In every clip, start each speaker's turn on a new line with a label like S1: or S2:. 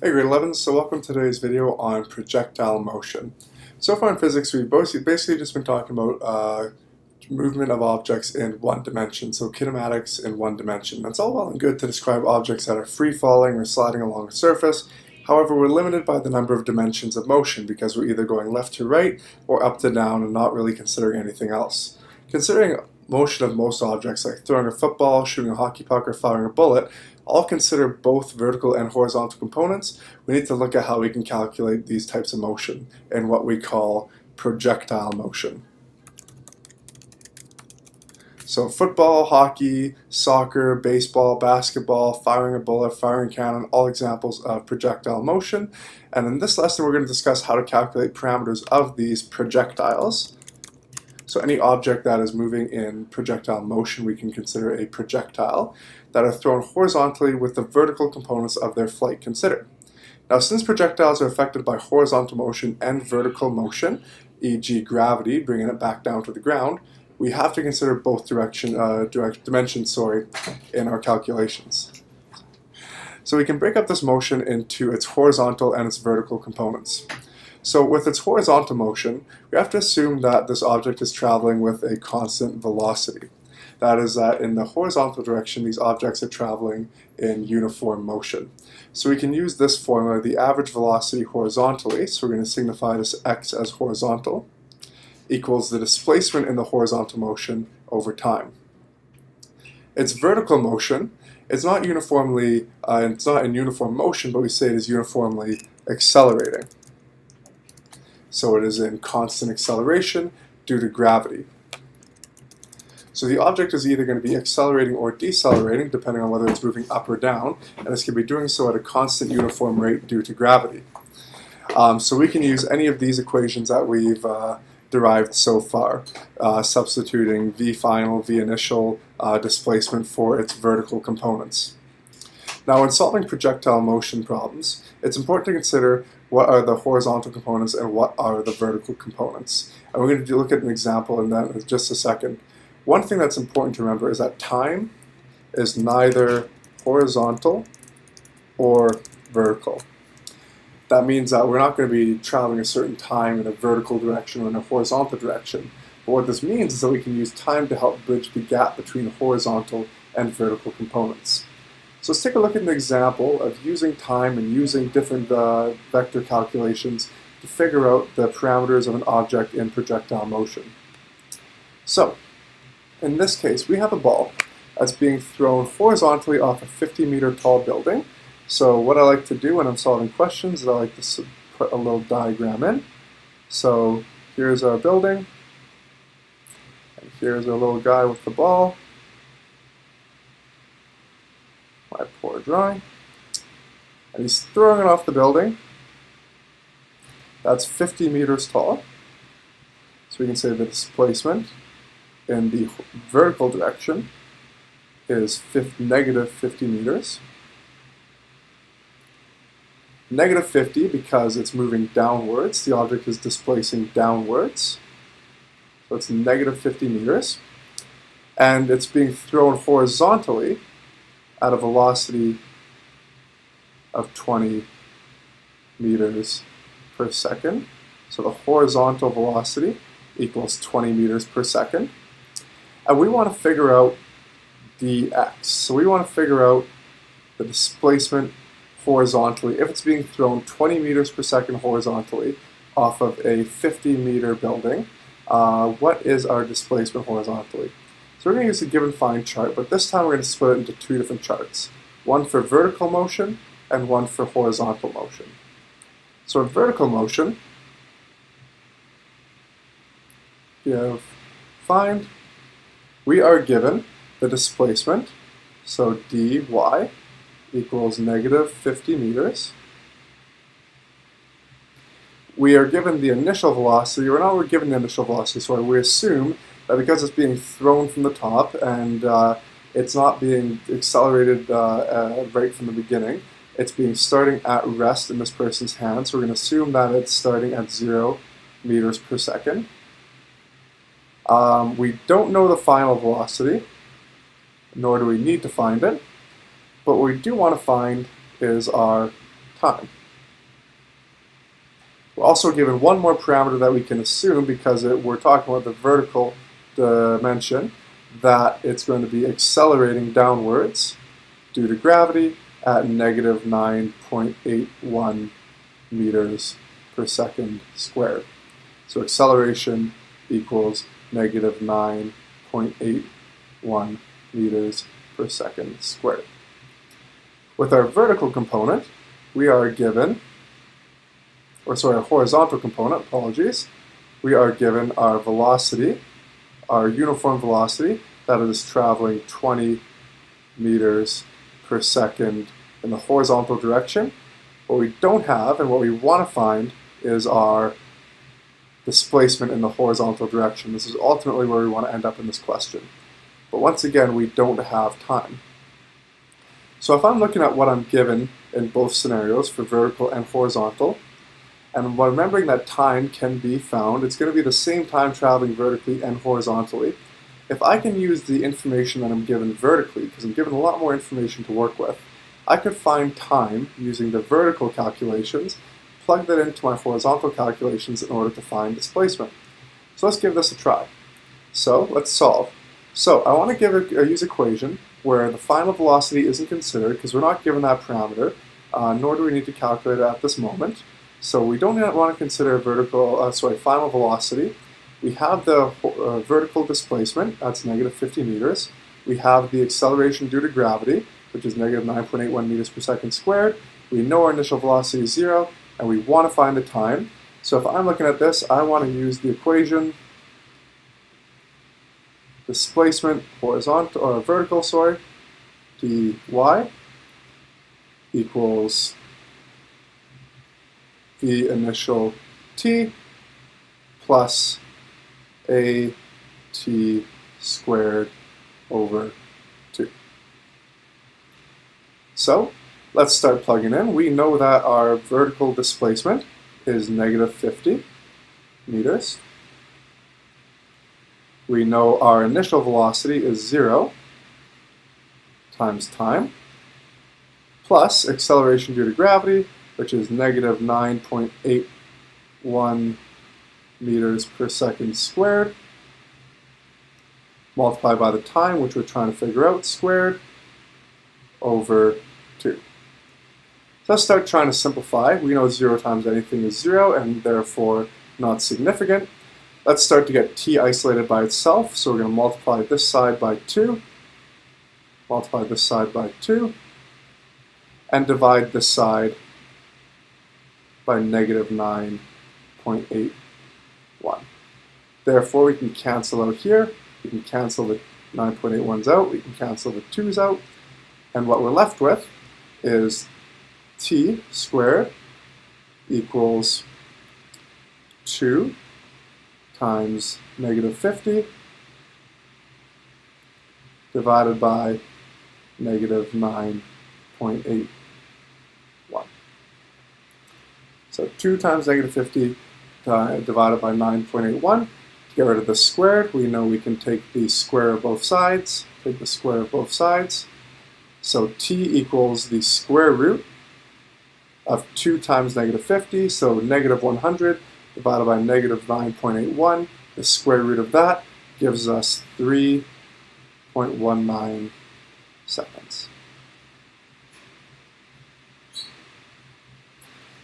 S1: Hey grade 11, so welcome to today's video on projectile motion. So far in physics we've basically just been talking about movement of objects in one dimension, so kinematics in one dimension. That's all well and good to describe objects that are free falling or sliding along a surface. However, we're limited by the number of dimensions of motion because we're either going left to right or up to down and not really considering anything else. Considering motion of most objects like throwing a football, shooting a hockey puck, or firing a bullet, all consider both vertical and horizontal components. We need to look at how we can calculate these types of motion in what we call projectile motion. So football, hockey, soccer, baseball, basketball, firing a bullet, firing a cannon, all examples of projectile motion. And in this lesson we're going to discuss how to calculate parameters of these projectiles. So any object that is moving in projectile motion we can consider a projectile, that are thrown horizontally with the vertical components of their flight considered. Now, since projectiles are affected by horizontal motion and vertical motion, e.g. gravity, bringing it back down to the ground, we have to consider both dimensions in our calculations. So we can break up this motion into its horizontal and its vertical components. So with its horizontal motion, we have to assume that this object is traveling with a constant velocity. That is that in the horizontal direction, these objects are traveling in uniform motion. So we can use this formula, the average velocity horizontally, so we're going to signify this x as horizontal, equals the displacement in the horizontal motion over time. Its vertical motion, it's not in uniform motion, but we say it is uniformly accelerating. So it is in constant acceleration due to gravity. So the object is either going to be accelerating or decelerating, depending on whether it's moving up or down, and it's going to be doing so at a constant uniform rate due to gravity. So we can use any of these equations that we've derived so far, substituting v final, v initial displacement for its vertical components. Now, when solving projectile motion problems, it's important to consider what are the horizontal components and what are the vertical components. And we're going to look at an example in that in just a second. One thing that's important to remember is that time is neither horizontal or vertical. That means that we're not going to be traveling a certain time in a vertical direction or in a horizontal direction. But what this means is that we can use time to help bridge the gap between horizontal and vertical components. So let's take a look at an example of using time and using different vector calculations to figure out the parameters of an object in projectile motion. So, in this case, we have a ball that's being thrown horizontally off a 50-meter tall building. So what I like to do when I'm solving questions is I like to put a little diagram in. So here's our building, and here's our little guy with the ball. My poor drawing. And he's throwing it off the building. That's 50 meters tall. So we can say the displacement in the vertical direction is negative 50 meters. Negative 50 because it's moving downwards. The object is displacing downwards. So it's negative 50 meters. And it's being thrown horizontally at a velocity of 20 meters per second. So the horizontal velocity equals 20 meters per second. And we want to figure out dx. So we want to figure out the displacement horizontally. If it's being thrown 20 meters per second horizontally off of a 50-meter building, what is our displacement horizontally? So we're going to use a given find chart, but this time we're going to split it into two different charts. One for vertical motion and one for horizontal motion. So in vertical motion, we have find. We are given the displacement, so dy equals negative 50 meters. We are given the initial velocity, or not we're given the initial velocity, so we assume that because it's being thrown from the top and it's not being accelerated right from the beginning, it's being starting at rest in this person's hand, so we're going to assume that it's starting at 0 meters per second. We don't know the final velocity, nor do we need to find it, but what we do want to find is our time. We're also given one more parameter that we can assume because we're talking about the vertical dimension, that it's going to be accelerating downwards due to gravity at negative 9.81 meters per second squared. So acceleration equals negative 9.81 meters per second squared. With our vertical component, we are given, our horizontal component, apologies, we are given our velocity, our uniform velocity, that is traveling 20 meters per second in the horizontal direction. What we don't have and what we want to find is our displacement in the horizontal direction. This is ultimately where we want to end up in this question. But once again, we don't have time. So if I'm looking at what I'm given in both scenarios for vertical and horizontal, and remembering that time can be found, it's going to be the same time traveling vertically and horizontally. If I can use the information that I'm given vertically, because I'm given a lot more information to work with, I could find time using the vertical calculations, plug that into my horizontal calculations in order to find displacement. So let's give this a try. So let's solve. So I want to use an equation where the final velocity isn't considered because we're not given that parameter, nor do we need to calculate it at this moment. So we don't want to consider final velocity. We have the vertical displacement, that's negative 50 meters. We have the acceleration due to gravity, which is negative 9.81 meters per second squared. We know our initial velocity is 0, and we want to find the time. So if I'm looking at this, I want to use the equation displacement vertical, dy equals the initial t plus a t squared over 2. So let's start plugging in. We know that our vertical displacement is negative 50 meters. We know our initial velocity is 0 times time plus acceleration due to gravity, which is negative 9.81 meters per second squared, multiplied by the time, which we're trying to figure out, squared, over 2. So let's start trying to simplify. We know 0 times anything is 0, and therefore not significant. Let's start to get t isolated by itself. So we're going to multiply this side by 2, multiply this side by 2, and divide this side by negative 9.81. Therefore, we can cancel out here. We can cancel the 9.81s out. We can cancel the 2's out. And what we're left with is t squared equals 2 times negative 50 divided by negative 9.81. So 2 times negative 50 divided by 9.81. To get rid of the squared, we know we can take the square of both sides. Take the square of both sides. So t equals the square root of 2 times negative 50, so negative 100 divided by negative 9.81. The square root of that gives us 3.19 seconds.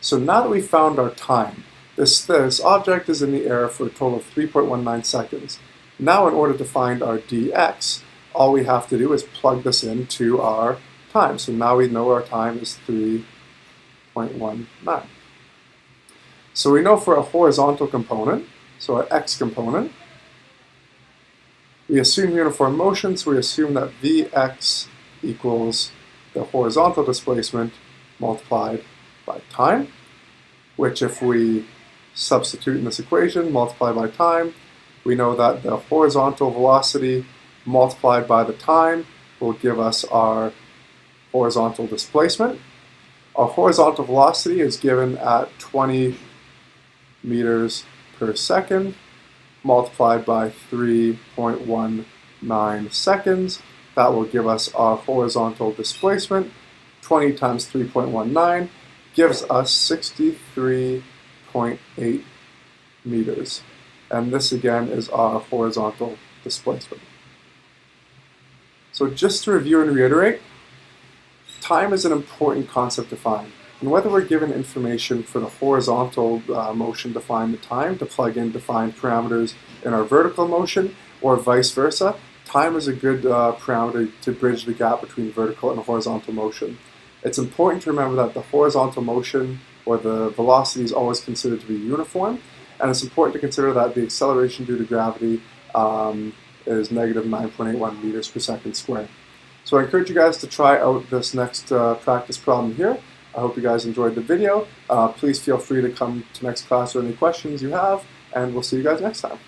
S1: So now that we found our time, this object is in the air for a total of 3.19 seconds. Now in order to find our dx, all we have to do is plug this into our time. So now we know our time is 3.19. So we know for a horizontal component, so our x component, we assume uniform motion, so we assume that Vx equals the horizontal displacement multiplied by time, which if we substitute in this equation, multiply by time, we know that the horizontal velocity multiplied by the time will give us our horizontal displacement. Our horizontal velocity is given at 20 meters per second multiplied by 3.19 seconds. That will give us our horizontal displacement. 20 times 3.19 gives us 63.8 meters. And this again is our horizontal displacement. So just to review and reiterate, time is an important concept to find. And whether we're given information for the horizontal motion to find the time, to plug in defined parameters in our vertical motion, or vice versa, time is a good parameter to bridge the gap between vertical and horizontal motion. It's important to remember that the horizontal motion, or the velocity, is always considered to be uniform, and it's important to consider that the acceleration due to gravity is negative 9.81 meters per second squared. So I encourage you guys to try out this next practice problem here. I hope you guys enjoyed the video. Please feel free to come to next class with any questions you have, and we'll see you guys next time.